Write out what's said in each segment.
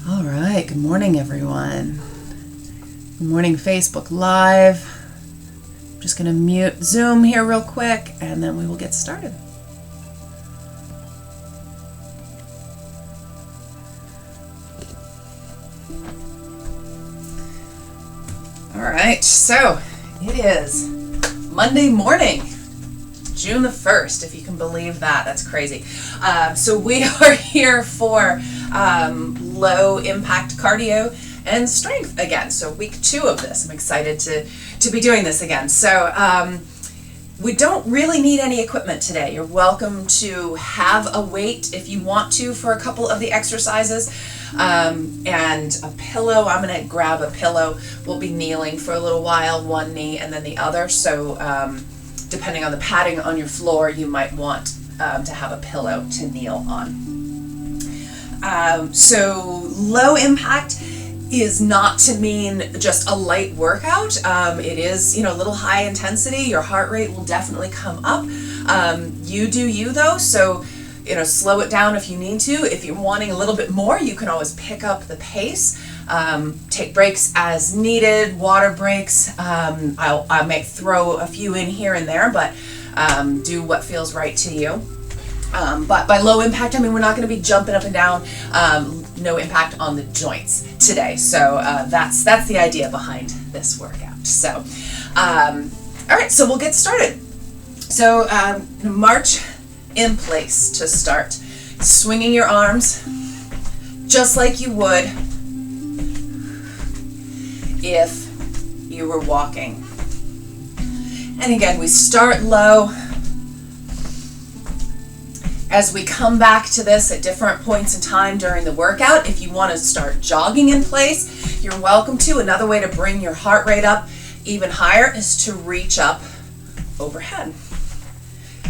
All right, good morning, everyone. Good morning, Facebook Live. I'm just going to mute Zoom here real quick, and then we will get started. All right, so it is Monday morning, June the 1st, if you can believe that. That's crazy. So we are here for low impact cardio and strength again. So week 2 of this. I'm excited to be doing this again. So we don't really need any equipment today. You're welcome to have a weight if you want to for a couple of the exercises. And a pillow. I'm going to grab a pillow. We'll be kneeling for a little while, one knee and then the other. So depending on the padding on your floor, you might want to have a pillow to kneel on. So low impact is not to mean just a light workout. It is, a little high intensity. Your heart rate will definitely come up. You do you though, so slow it down if you need to. If you're wanting a little bit more, you can always pick up the pace. Take breaks as needed, water breaks. I may throw a few in here and there, but do what feels right to you. But by low impact, we're not going to be jumping up and down. No impact on the joints today. So that's the idea behind this workout. So, all right, so we'll get started. So march in place to start. Swinging your arms just like you would if you were walking. And again, we start low. As we come back to this at different points in time during the workout, if you want to start jogging in place, you're welcome to. Another way to bring your heart rate up even higher is to reach up overhead.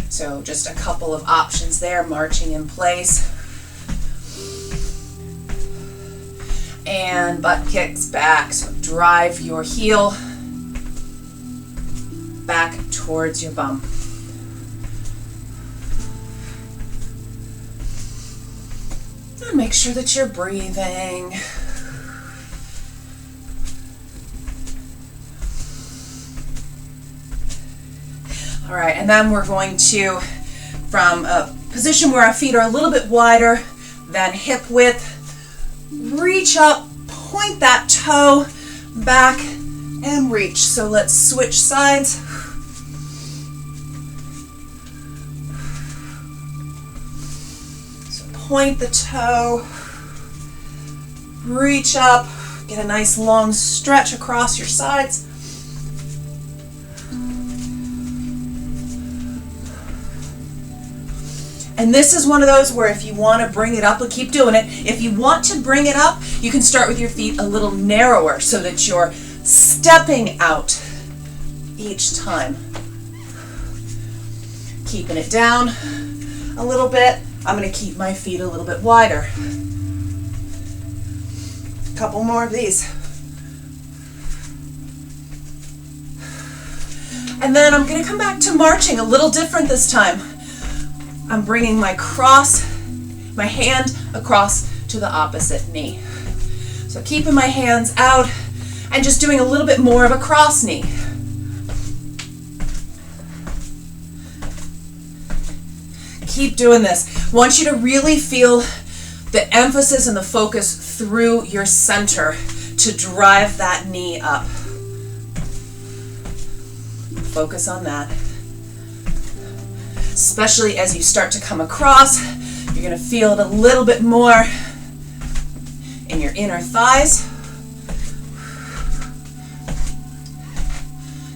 So just a couple of options there, marching in place. And butt kicks back, so drive your heel back towards your bum. And make sure that you're breathing. All right, and then we're going to, from a position where our feet are a little bit wider than hip width, reach up, point that toe back, and reach. So let's switch sides. So point the toe, reach up, get a nice long stretch across your sides. And this is one of those where if you want to bring it up, keep doing it. If you want to bring it up, you can start with your feet a little narrower so that you're stepping out each time. Keeping it down a little bit. I'm going to keep my feet a little bit wider. A couple more of these. And then I'm going to come back to marching a little different this time. I'm bringing my hand across to the opposite knee. So keeping my hands out and just doing a little bit more of a cross knee. Keep doing this. I want you to really feel the emphasis and the focus through your center to drive that knee up. Focus on that. Especially as you start to come across, you're going to feel it a little bit more in your inner thighs.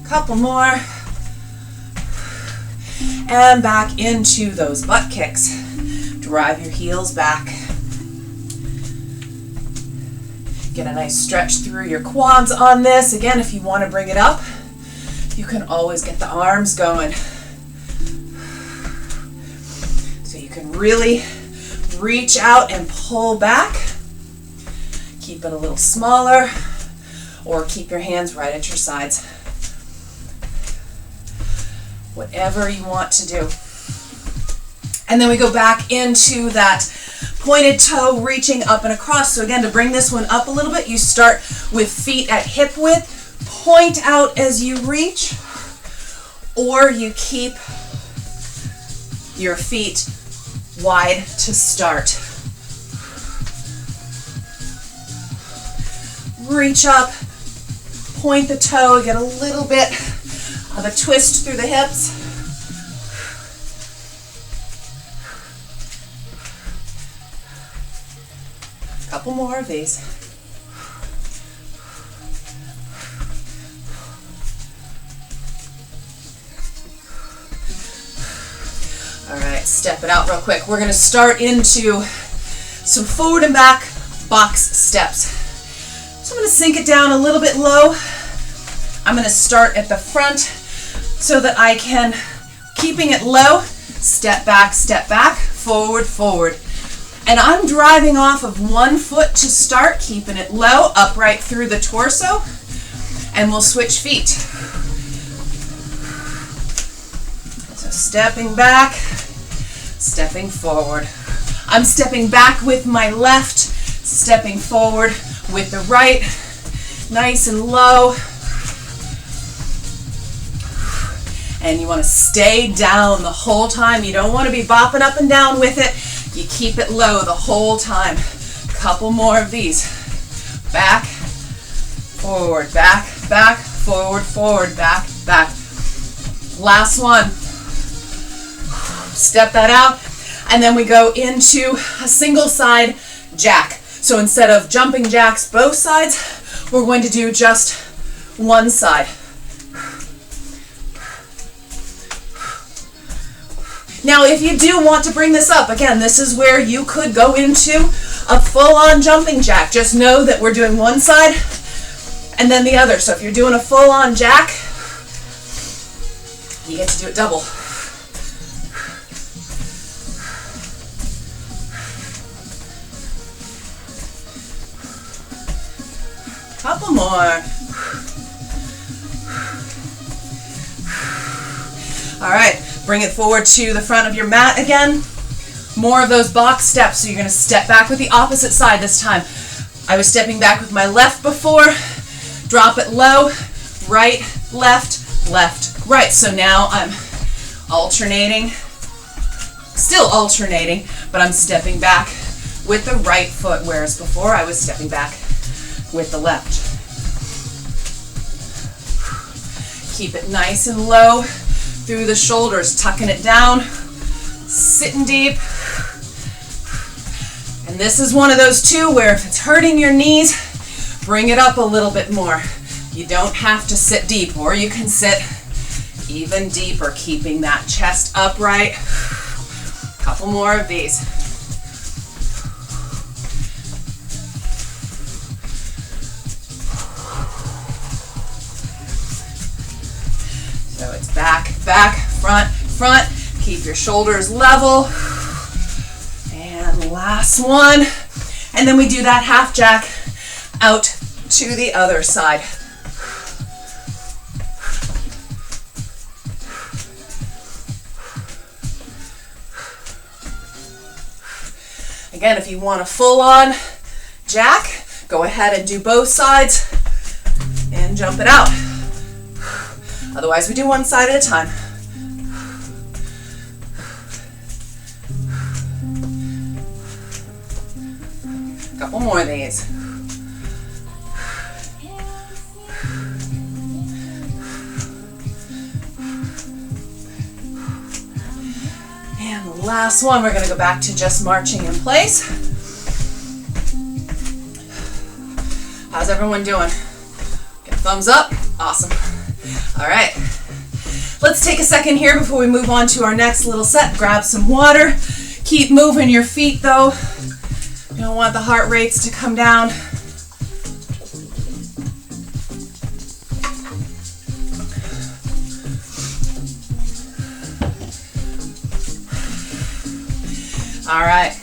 Couple more. And back into those butt kicks. Drive your heels back. Get a nice stretch through your quads on this. Again, if you want to bring it up, you can always get the arms going. So you can really reach out and pull back. Keep it a little smaller, or keep your hands right at your sides. Whatever you want to do. And then we go back into that Pointed toe reaching up and across. So again, to bring this one up a little bit, you start with feet at hip width, point out as you reach, or you keep your feet wide to start. Reach up, point the toe, get a little bit of a twist through the hips. Couple more of these. All right, step it out real quick. We're going to start into some forward and back box steps. So I'm going to sink it down a little bit low. I'm going to start at the front so that I can, keeping it low, step back, forward, forward. And I'm driving off of one foot to start, keeping it low, upright through the torso, and we'll switch feet. So stepping back, stepping forward. I'm stepping back with my left, stepping forward with the right, nice and low. And you want to stay down the whole time. You don't want to be bopping up and down with it. You keep it low the whole time. Couple more of these. Back, forward, back, forward, back. Last one. Step that out. And then we go into a single side jack. So instead of jumping jacks both sides, we're going to do just one side. Now, if you do want to bring this up, again, this is where you could go into a full-on jumping jack. Just know that we're doing one side and then the other. So if you're doing a full-on jack, you get to do it double. Couple more. All right. Bring it forward to the front of your mat again. More of those box steps. So you're going to step back with the opposite side this time. I was stepping back with my left before. Drop it low. Right, left, right. So now I'm alternating. Still alternating, but I'm stepping back with the right foot, whereas before I was stepping back with the left. Keep it nice and low. Through the shoulders, tucking it down, sitting deep. And this is one of those too where if it's hurting your knees, bring it up a little bit more. You don't have to sit deep, or you can sit even deeper, keeping that chest upright. Couple more of these. So it's back, front. Keep your shoulders level. And last one. And then we do that half jack out to the other side. Again, if you want a full-on jack, go ahead and do both sides and jump it out. Otherwise, we do one side at a time. A couple more of these. And the last one, we're going to go back to just marching in place. How's everyone doing? Get a thumbs up. Awesome. All right, let's take a second here before we move on to our next little set. Grab some water. Keep moving your feet though. You don't want the heart rates to come down. All right,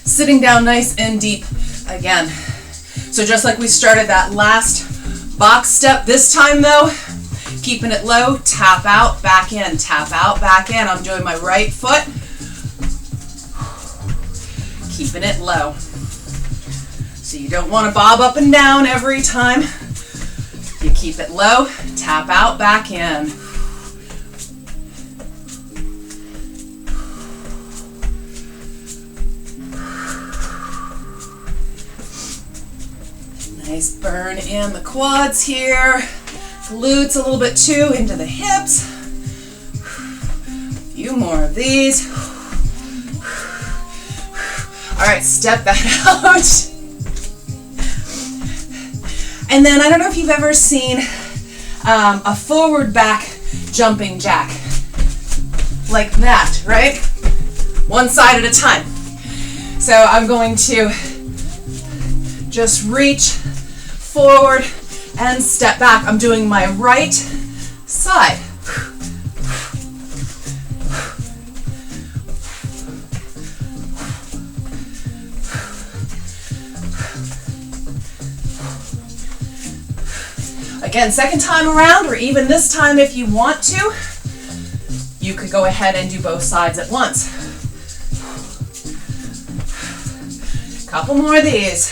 sitting down nice and deep again. So just like we started that last box step, this time though, keeping it low, tap out, back in, tap out, back in. I'm doing my right foot. keeping it low. So you don't want to bob up and down every time. You keep it low, tap out, back in. Nice burn in the quads here. Glutes a little bit too, into the hips. A few more of these. All right, step that out. And then I don't know if you've ever seen a forward back jumping jack. Like that, right? One side at a time. So I'm going to just reach forward and step back. I'm doing my right side. Again, second time around, or even this time if you want to, you could go ahead and do both sides at once. Couple more of these.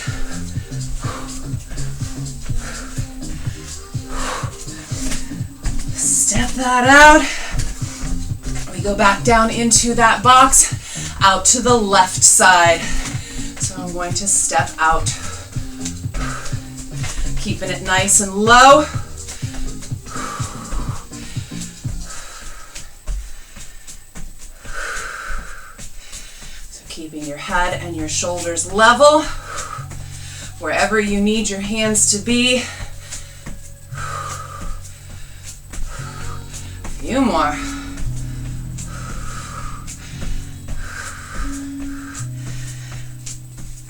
Step that out. We go back down into that box, out to the left side. So I'm going to step out. Keeping it nice and low. So keeping your head and your shoulders level. Wherever you need your hands to be. A few more.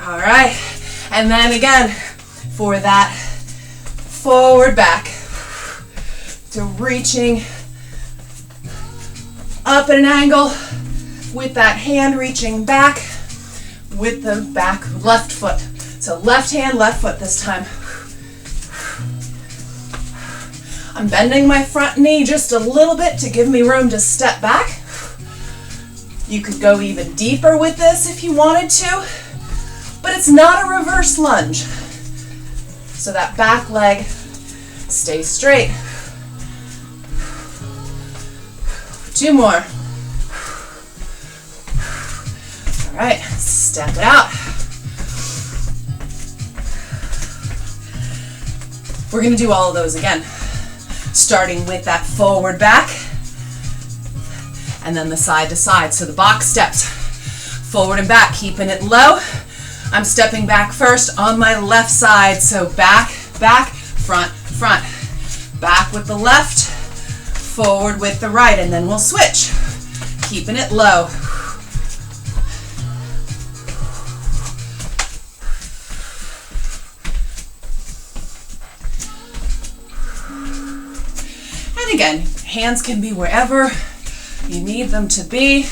All right. And then again, for that forward back, so reaching up at an angle with that hand reaching back with the back left foot. So left hand, left foot this time. I'm bending my front knee just a little bit to give me room to step back. You could go even deeper with this if you wanted to, but it's not a reverse lunge. So that back leg stays straight. 2 more. All right, step it out. We're going to do all of those again, starting with that forward back and then the side to side. So the box steps, forward and back, keeping it low. I'm stepping back first on my left side, so back, back, front, front. Back with the left, forward with the right, and then we'll switch. Keeping it low. And again, hands can be wherever you need them to be.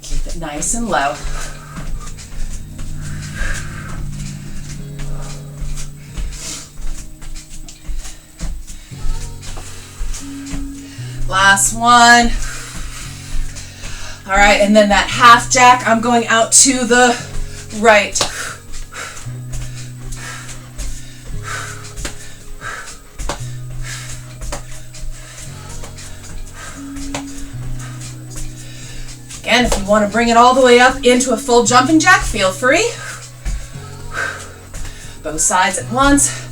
Keep it nice and low. Last one. All right, and then that half jack, I'm going out to the right. Again, if you want to bring it all the way up into a full jumping jack, feel free. Both sides at once.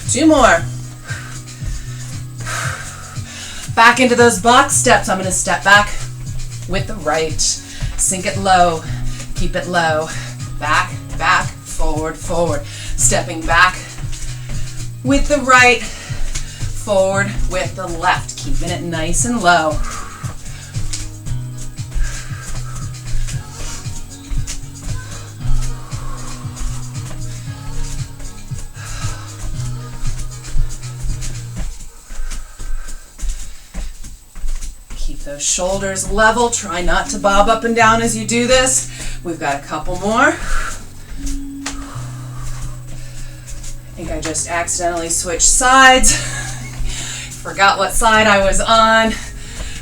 Two more. Back into those box steps. I'm going to step back with the right. Sink it low. Keep it low. Back, back, forward, forward. Stepping back with the right. Forward with the left. Keeping it nice and low. Those shoulders level. Try not to bob up and down as you do this. We've got a couple more. I think I just accidentally switched sides. Forgot what side I was on.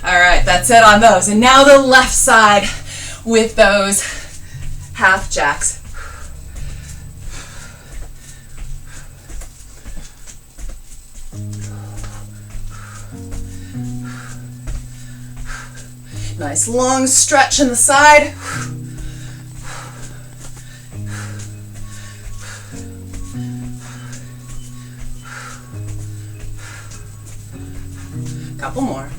All right, that's it on those. And now the left side with those half jacks. Nice long stretch in the side. Couple more.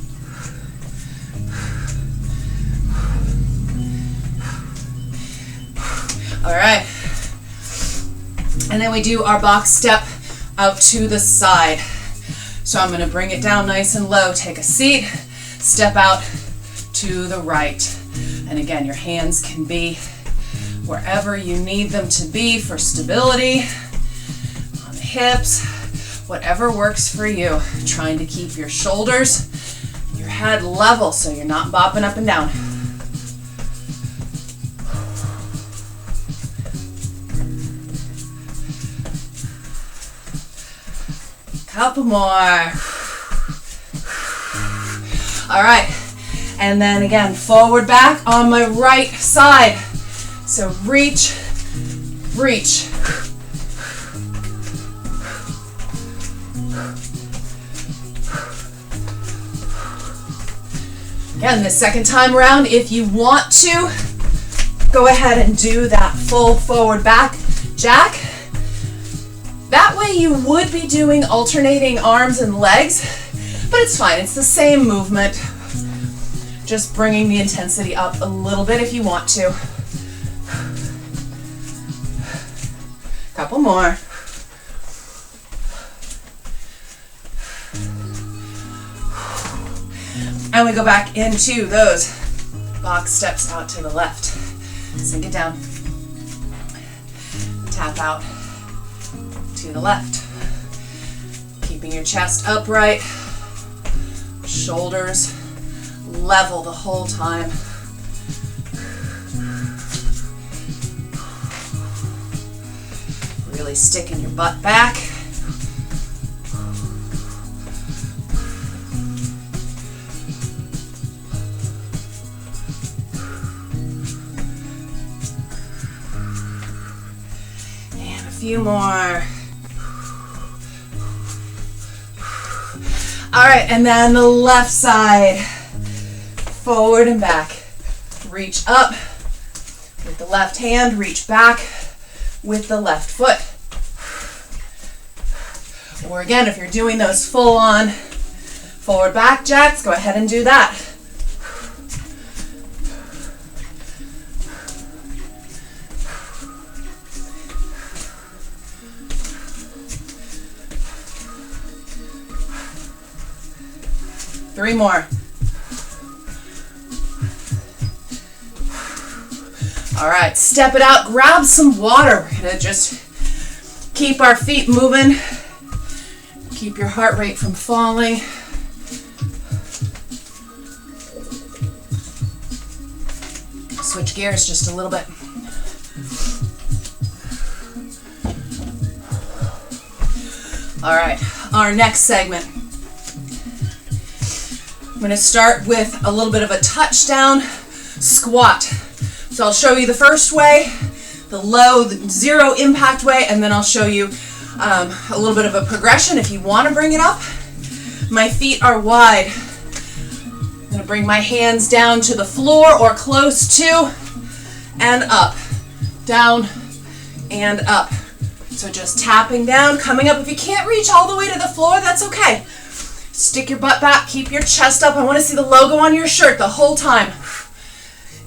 All right. And then we do our box step out to the side. So I'm going to bring it down nice and low, take a seat, step out to the right. And again, your hands can be wherever you need them to be for stability, on the hips, whatever works for you. Trying to keep your shoulders, your head level so you're not bopping up and down. Couple more. All right. And then again, forward back on my right side. So reach, reach. Again, the second time around, if you want to, go ahead and do that full forward back jack. That way you would be doing alternating arms and legs, but it's fine. It's the same movement. Just bringing the intensity up a little bit if you want to. Couple more. And we go back into those box steps out to the left. Sink it down. Tap out to the left. Keeping your chest upright. Shoulders level the whole time. Really sticking your butt back. And a few more. All right, and then the left side. Forward and back. Reach up with the left hand, reach back with the left foot. Or again, if you're doing those full on forward back jacks, go ahead and do that. Three more. All right, step it out, grab some water. We're gonna just keep our feet moving. Keep your heart rate from falling. Switch gears just a little bit. All right, our next segment. I'm gonna start with a little bit of a touchdown squat. So I'll show you the first way, the low, the zero impact way, and then I'll show you a little bit of a progression if you want to bring it up. My feet are wide. I'm going to bring my hands down to the floor or close to, and up, down, and up. So just tapping down, coming up. If you can't reach all the way to the floor, that's okay. Stick your butt back, keep your chest up. I want to see the logo on your shirt the whole time.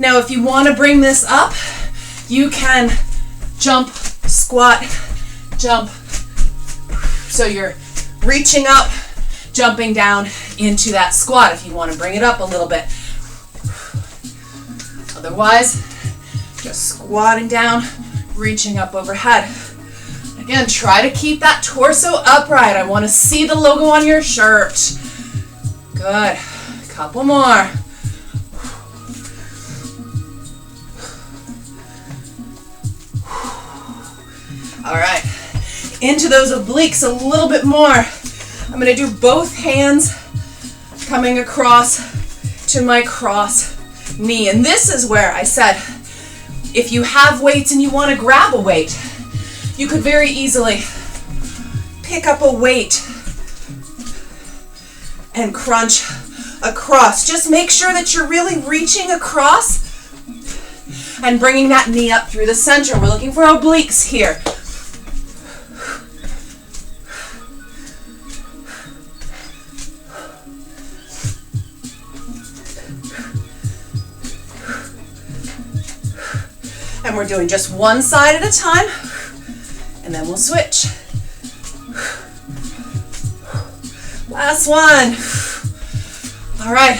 Now, if you want to bring this up, you can jump, squat, jump. So you're reaching up, jumping down into that squat if you want to bring it up a little bit. Otherwise, just squatting down, reaching up overhead. Again, try to keep that torso upright. I want to see the logo on your shirt. Good. Couple more. All right, into those obliques a little bit more. I'm going to do both hands coming across to my cross knee. And this is where I said, if you have weights and you want to grab a weight, you could very easily pick up a weight and crunch across. Just make sure that you're really reaching across and bringing that knee up through the center. We're looking for obliques here. And we're doing just one side at a time, and then we'll switch. Last one. All right.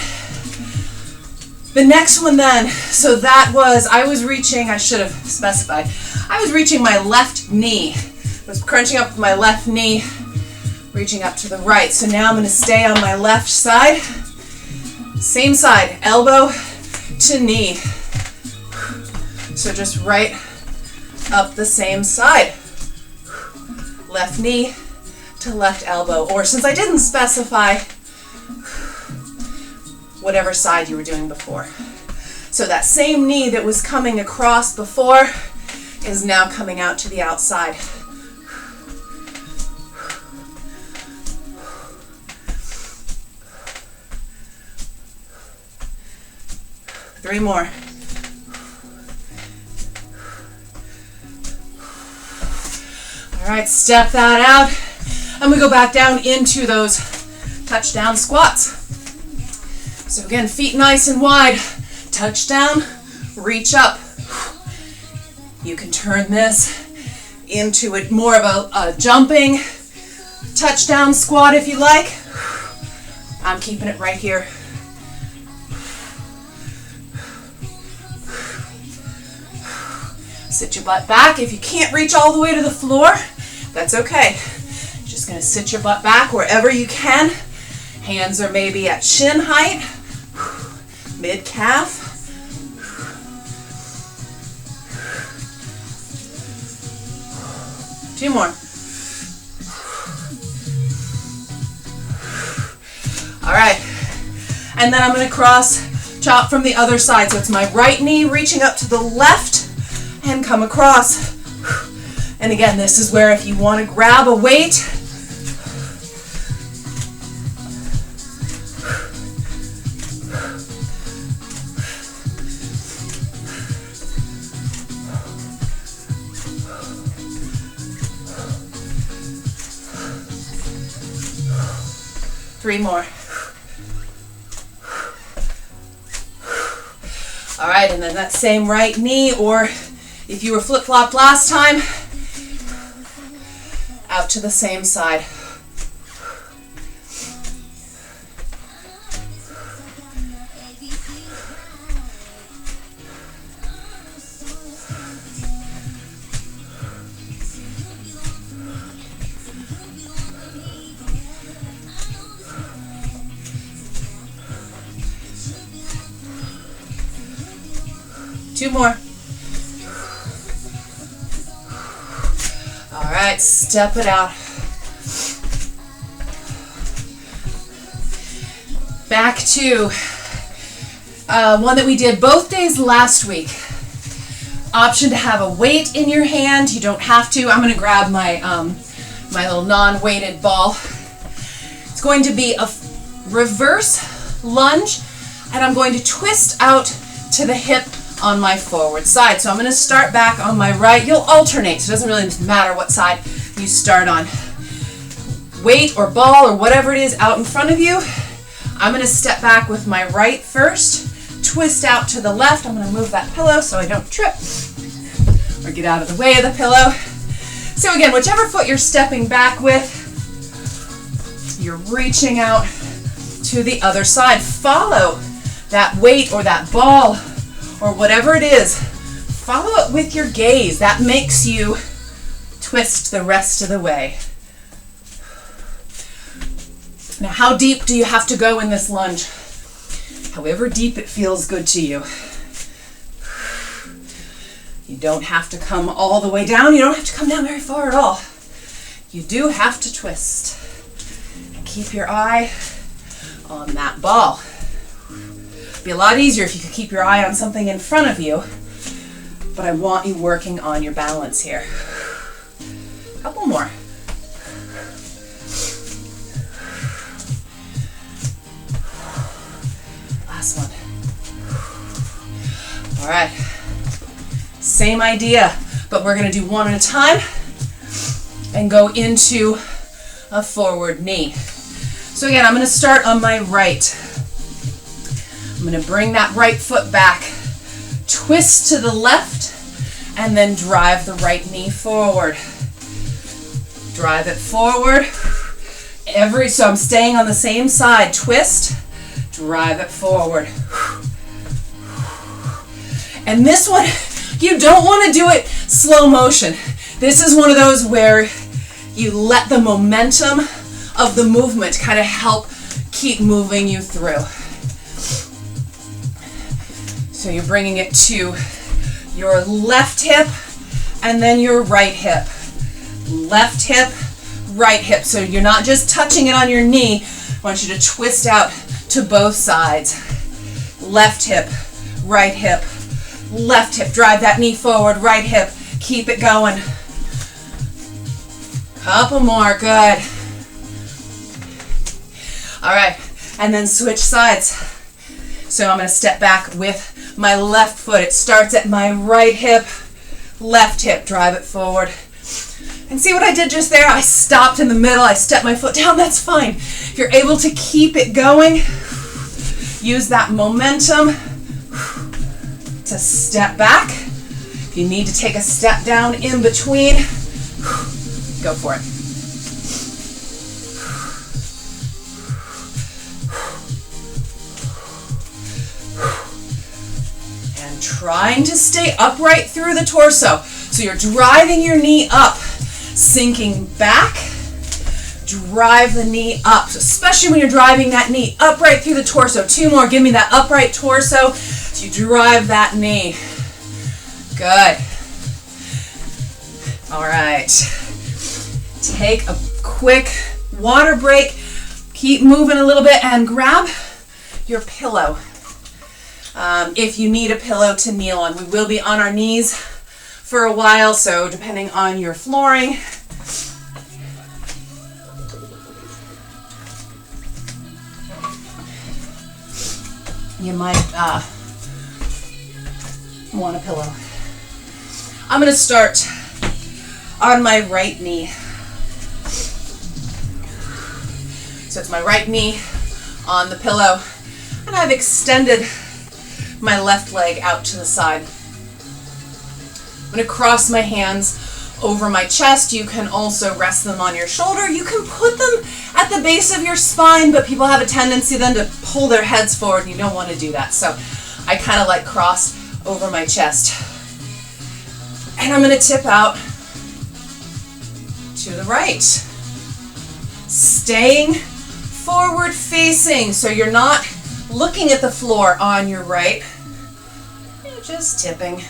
The next one then, so that was, I was reaching, I should have specified, I was reaching my left knee. I was crunching up with my left knee, reaching up to the right. So now I'm going to stay on my left side. Same side, elbow to knee. So just right up the same side. Left knee to left elbow. Or since I didn't specify, whatever side you were doing before. So that same knee that was coming across before is now coming out to the outside. Three more. All right, step that out, and we go back down into those touchdown squats. So again, feet nice and wide, touchdown, reach up. You can turn this into more of a jumping touchdown squat if you like. I'm keeping it right here. Sit your butt back. If you can't reach all the way to the floor, that's okay. Just gonna sit your butt back wherever you can. Hands are maybe at shin height, mid-calf. Two more. All right, and then I'm gonna cross chop from the other side. So it's my right knee reaching up to the left and come across. And again, this is where if you want to grab a weight, three more. All right, and then that same right knee, or if you were flip-flopped last time, out to the same side. Two more. All right, step it out. Back to one that we did both days last week. Option to have a weight in your hand. You don't have to. I'm going to grab my my little non-weighted ball. It's going to be a reverse lunge, and I'm going to twist out to the hip on my forward side. So I'm going to start back on my right. You'll alternate, so it doesn't really matter what side you start on. Weight or ball or whatever it is out in front of you. I'm going to step back with my right first, twist out to the left. I'm going to move that pillow so I don't trip or get out of the way of the pillow. So again, whichever foot you're stepping back with, you're reaching out to the other side. Follow that weight or that ball or whatever it is, follow it with your gaze. That makes you twist the rest of the way. Now, how deep do you have to go in this lunge? However deep it feels good to you. You don't have to come all the way down. You don't have to come down very far at all. You do have to twist. Keep your eye on that ball. It'd be a lot easier if you could keep your eye on something in front of you, but I want you working on your balance here. A couple more. Last one. All right. Same idea, but we're going to do one at a time and go into a forward knee. So again, I'm going to start on my right. I'm going to bring that right foot back, twist to the left, and then drive the right knee forward. Drive it forward. So I'm staying on the same side. Twist, drive it forward. And this one, you don't want to do it slow motion. This is one of those where you let the momentum of the movement kind of help keep moving you through. So you're bringing it to your left hip and then your right hip. Left hip, right hip. So you're not just touching it on your knee. I want you to twist out to both sides. Left hip, right hip, left hip. Drive that knee forward, right hip. Keep it going. Couple more, good. All right, and then switch sides. So I'm going to step back with my left foot. It starts at my right hip, left hip. Drive it forward. And see what I did just there? I stopped in the middle. I stepped my foot down. That's fine. If you're able to keep it going, use that momentum to step back. If you need to take a step down in between, go for it. And trying to stay upright through the torso. So you're driving your knee up, sinking back, drive the knee up. So especially when you're driving that knee upright through the torso. Two more, give me that upright torso. So you drive that knee. Good. All right. Take a quick water break. Keep moving a little bit and grab your pillow. If you need a pillow to kneel on, we will be on our knees for a while, so depending on your flooring. You might want a pillow. I'm going to start on my right knee. So it's my right knee on the pillow, and I've extended my left leg out to the side. I'm going to cross my hands over my chest. You can also rest them on your shoulder. You can put them at the base of your spine, but people have a tendency then to pull their heads forward, and you don't want to do that. So I kind of like crossed over my chest. And I'm going to tip out to the right. Staying forward facing, so you're not looking at the floor on your right. You're just tipping.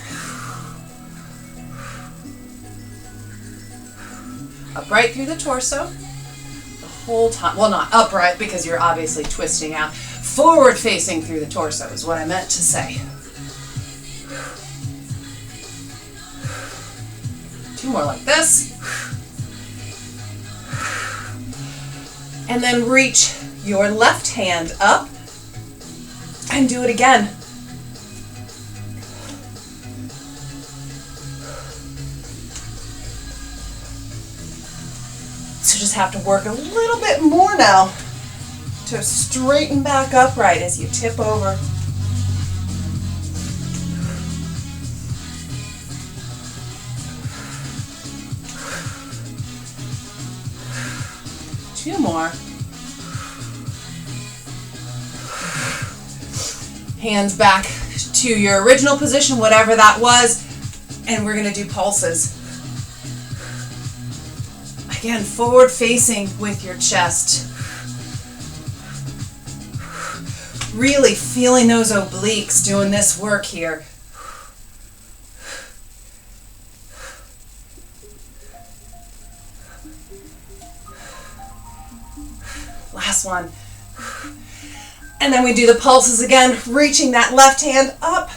Upright through the torso the whole time. Well, not upright because you're obviously twisting out. Forward facing through the torso is what I meant to say. Two more like this. And then reach your left hand up and do it again. So just have to work a little bit more now to straighten back upright as you tip over. Two more. Hands back to your original position, whatever that was, and we're going to do pulses. Again, forward facing with your chest. Really feeling those obliques doing this work here. Last one. And then we do the pulses again, reaching that left hand up.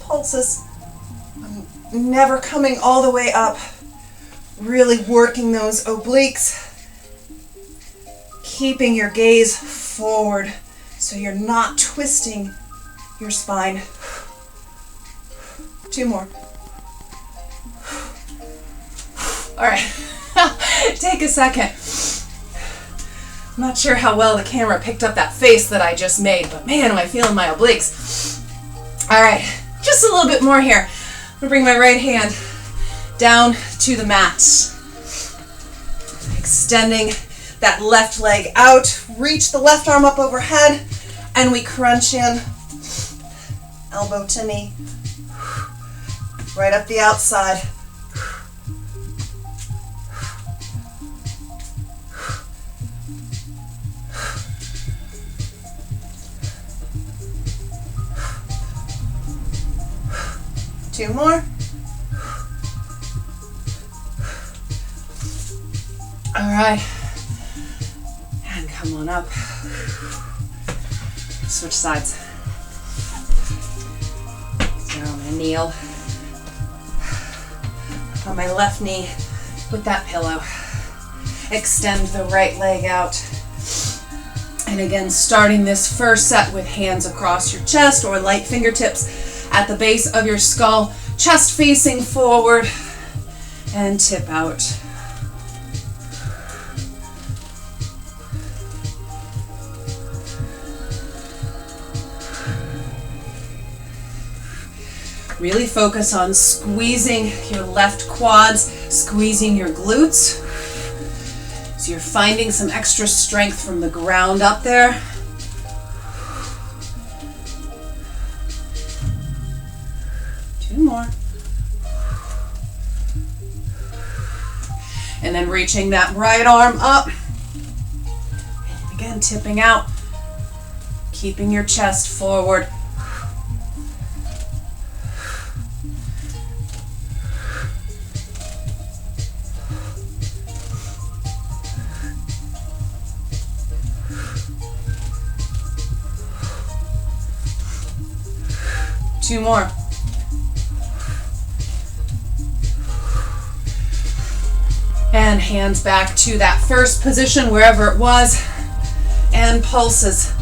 Pulses. I'm never coming all the way up. Really working those obliques. Keeping your gaze forward so you're not twisting your spine. 2 more. All right, take a second. I'm not sure how well the camera picked up that face that I just made, but man, am I feeling my obliques. All right, just a little bit more here. I'm gonna bring my right hand down to the mat. Extending that left leg out, reach the left arm up overhead, and we crunch in, elbow to knee, right up the outside. Two more. All right. And come on up. Switch sides. So I'm gonna kneel on my left knee with that pillow. Extend the right leg out. And again, starting this first set with hands across your chest or light fingertips at the base of your skull, chest facing forward, and tip out. Really focus on squeezing your left quads, squeezing your glutes. So you're finding some extra strength from the ground up there. Two more. And then reaching that right arm up. Again, tipping out. Keeping your chest forward. Two more. And hands back to that first position, wherever it was, and pulses.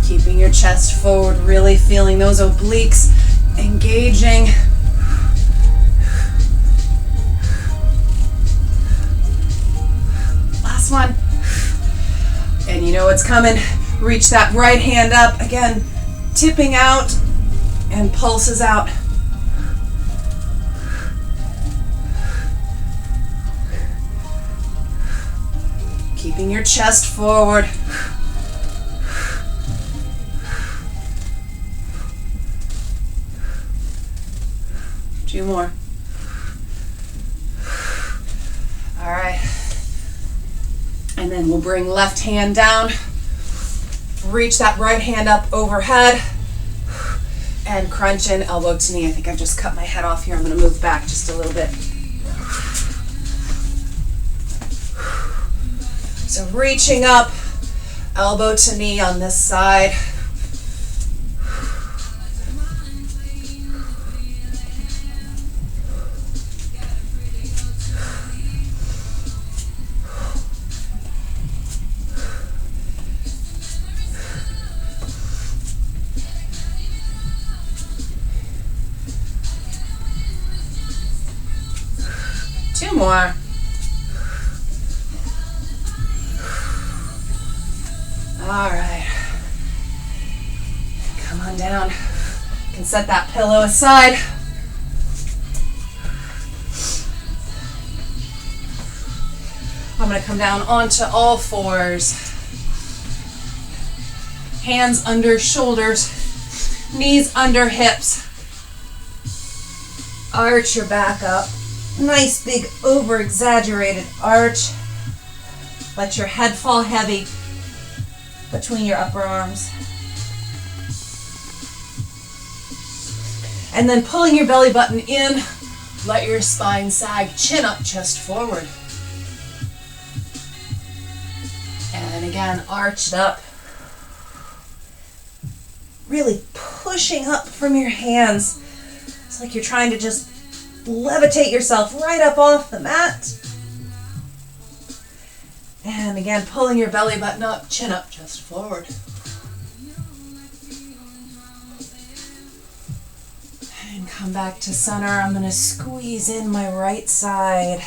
Keeping your chest forward, really feeling those obliques engaging. Last one. And you know what's coming. Reach that right hand up. Again, tipping out and pulses out. Keeping your chest forward. Two more. All right. And then we'll bring left hand down, reach that right hand up overhead, and crunch in elbow to knee. I think I've just cut my head off here. I'm going to move back just a little bit. So reaching up, elbow to knee on this side. Two more. All right. Come on down. You can set that pillow aside. I'm going to come down onto all fours. Hands under shoulders, knees under hips. Arch your back up. Nice big over-exaggerated arch. Let your head fall heavy between your upper arms. And then pulling your belly button in, let your spine sag, chin up, chest forward. And again, arched up. Really pushing up from your hands. It's like you're trying to just levitate yourself right up off the mat. And again, pulling your belly button up, chin up, chest forward. And come back to center. I'm going to squeeze in my right side.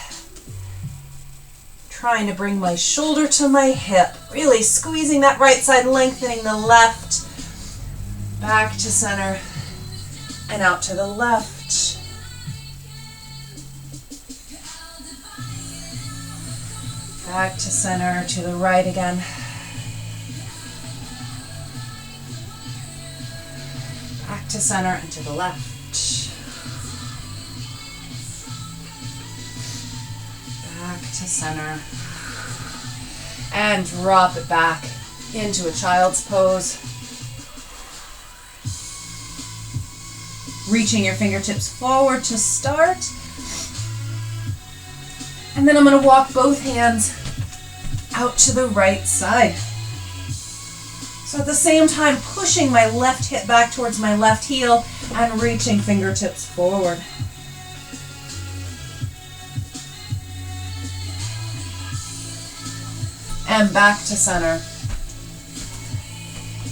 Trying to bring my shoulder to my hip. Really squeezing that right side, lengthening the left. Back to center. And out to the left. Back to center, to the right again. Back to center and to the left. Back to center. And drop it back into a child's pose. Reaching your fingertips forward to start. And then I'm going to walk both hands out to the right side. So at the same time, pushing my left hip back towards my left heel and reaching fingertips forward. And back to center.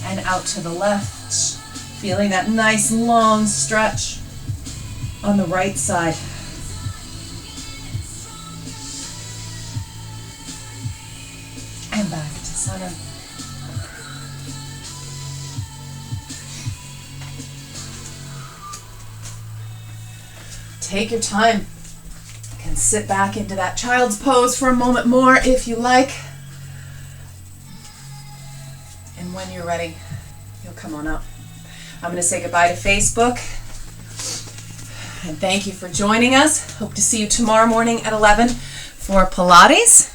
And out to the left. Feeling that nice long stretch on the right side. And back to center. Take your time. You can sit back into that child's pose for a moment more if you like. And when you're ready, you'll come on up. I'm going to say goodbye to Facebook. And thank you for joining us. Hope to see you tomorrow morning at 11 for Pilates.